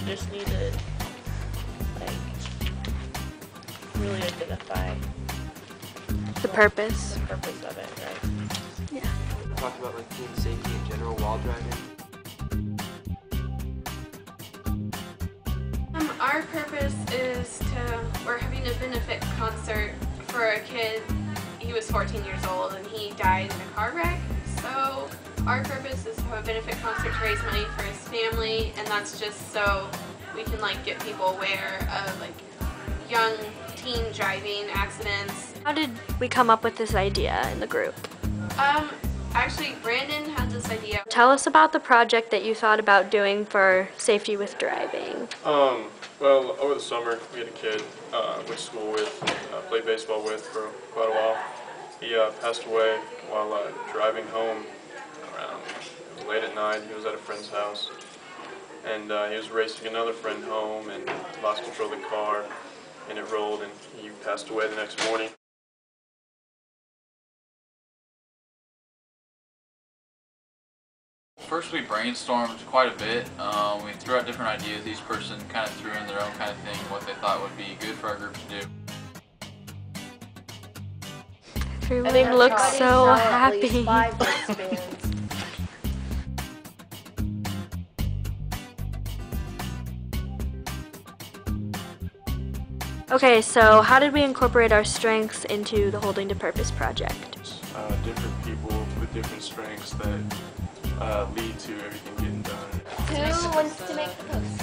just need to like really identify the purpose of it, right? Yeah. Talk about like team safety in general while driving. Our purpose is we're having a benefit concert for a kid. He was 14 years old and he died in a car wreck. So our purpose is to have a benefit concert to raise money for his family, and that's just so we can like get people aware of like young teen driving accidents. How did we come up with this idea in the group? Actually, Brandon had this idea. Tell us about the project that you thought about doing for safety with driving. Well, over the summer, we had a kid went to school with, played baseball with for quite a while. He passed away while driving home around late at night. He was at a friend's house, and he was racing another friend home and lost control of the car, and it rolled, and he passed away the next morning. First, we brainstormed quite a bit. We threw out different ideas. Each person kind of threw in their own kind of thing, what they thought would be good for our group to do. Everyone looks so happy. Okay, so how did we incorporate our strengths into the Holding to Purpose project? Different people with different strengths that lead to everything getting done. Who wants to make the post?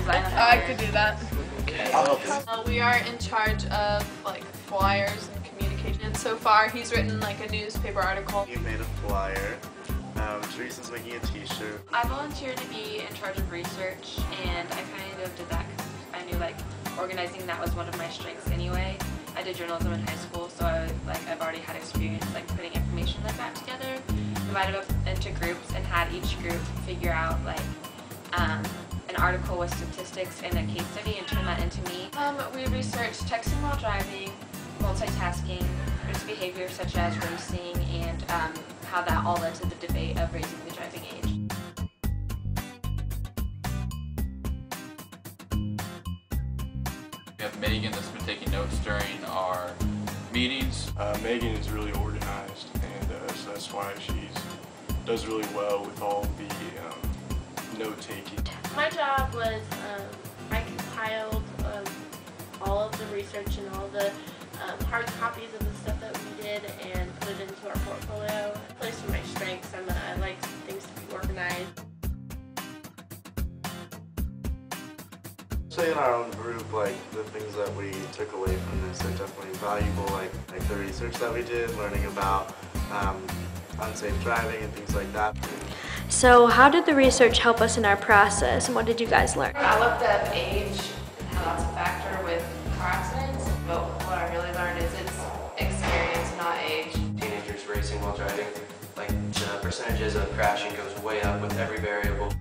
I could do that. Okay. I'll help you. We are in charge of like flyers and communication. And so far, he's written like a newspaper article. He made a flyer. Teresa's making a t-shirt. I volunteered to be in charge of research, and I kind of did that because I knew like organizing that was one of my strengths anyway. I did journalism in high school, so I've already had experience like putting information like that together, divided up into groups, and had each group figure out like an article with statistics and a case study and turn that into me. We researched texting while driving, multitasking, risk behaviors such as racing, and how that all led to the debate of raising the driving age. We have Megan that's been taking notes during our meetings. Megan is really organized, and so that's why she does really well with all the note-taking. My job was I compiled all of the research and all the hard copies of the stuff that we did and put it into our portfolio. Place for my strengths, I like things to be organized. Say in our own group, like the things that we took away from this are definitely valuable, like the research that we did, learning about unsafe driving and things like that. So how did the research help us in our process, and what did you guys learn? I looked up age and how that's a factor with car accidents, but what I really learned is it's experience, not age. Teenagers racing while driving, like the percentages of crashing goes way up with every variable.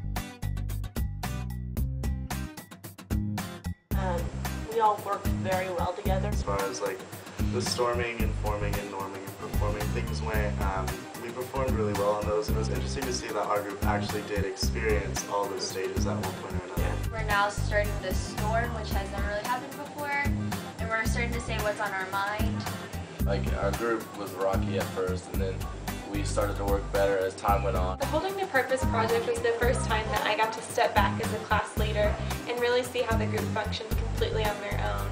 We all worked very well together. As far as like the storming and forming and norming and performing things went, we performed really well on those. It was interesting to see that our group actually did experience all those stages at one point or another. We're now starting to storm, which has never really happened before, and we're starting to say what's on our mind. Like our group was rocky at first, and then we started to work better as time went on. The Holding the Purpose project was the first time that I got to step back as a class leader and really see how the group functioned completely on their own.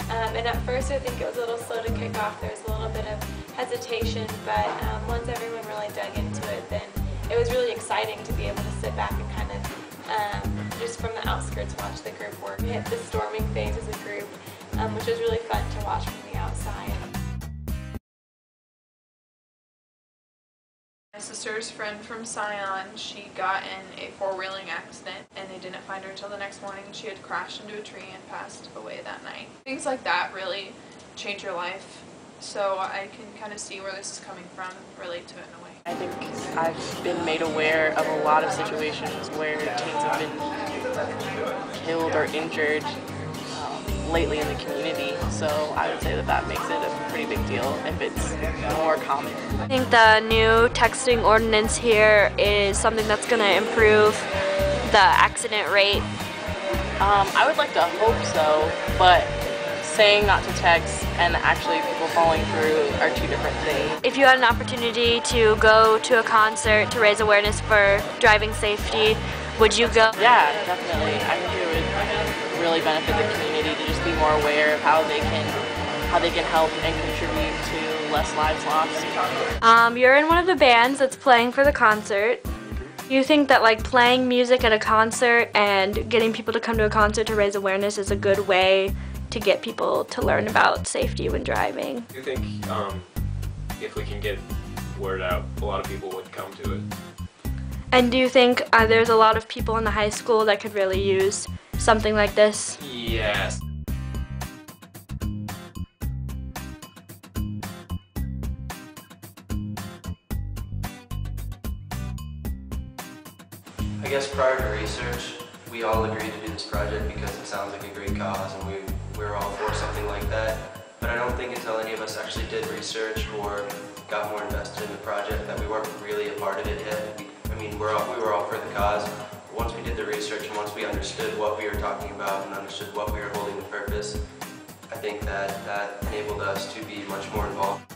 And at first I think it was a little slow to kick off. There was a little bit of hesitation, but once everyone really dug into it, then it was really exciting to be able to sit back and kind of just from the outskirts watch the group work. We hit the storming phase as a group, which was really fun to watch from the outside. My sister's friend from Scion, she got in a four-wheeling accident and they didn't find her until the next morning. She had crashed into a tree and passed away that night. Things like that really change your life, so I can kind of see where this is coming from and relate to it in a way. I think I've been made aware of a lot of situations where teens have been killed or injured lately in the community, so I would say that makes it a pretty big deal if it's more common. I think the new texting ordinance here is something that's going to improve the accident rate? I would like to hope so, but saying not to text and actually people following through are two different things. If you had an opportunity to go to a concert to raise awareness for driving safety, would you go? Yeah, definitely. I think it would really benefit the community to just be more aware of how they can help and contribute to less lives lost. You're in one of the bands that's playing for the concert. You think that like playing music at a concert and getting people to come to a concert to raise awareness is a good way to get people to learn about safety when driving? I think if we can get word out, a lot of people would come to it. And do you think there's a lot of people in the high school that could really use something like this? Yes. I guess prior to research, we all agreed to do this project because it sounds like a great cause and we were all for something like that. But I don't think until any of us actually did research or got more invested in the project that we weren't really a part of it yet. We were all for the cause. Once we did the research and once we understood what we were talking about and understood what we were holding the purpose, I think that enabled us to be much more involved.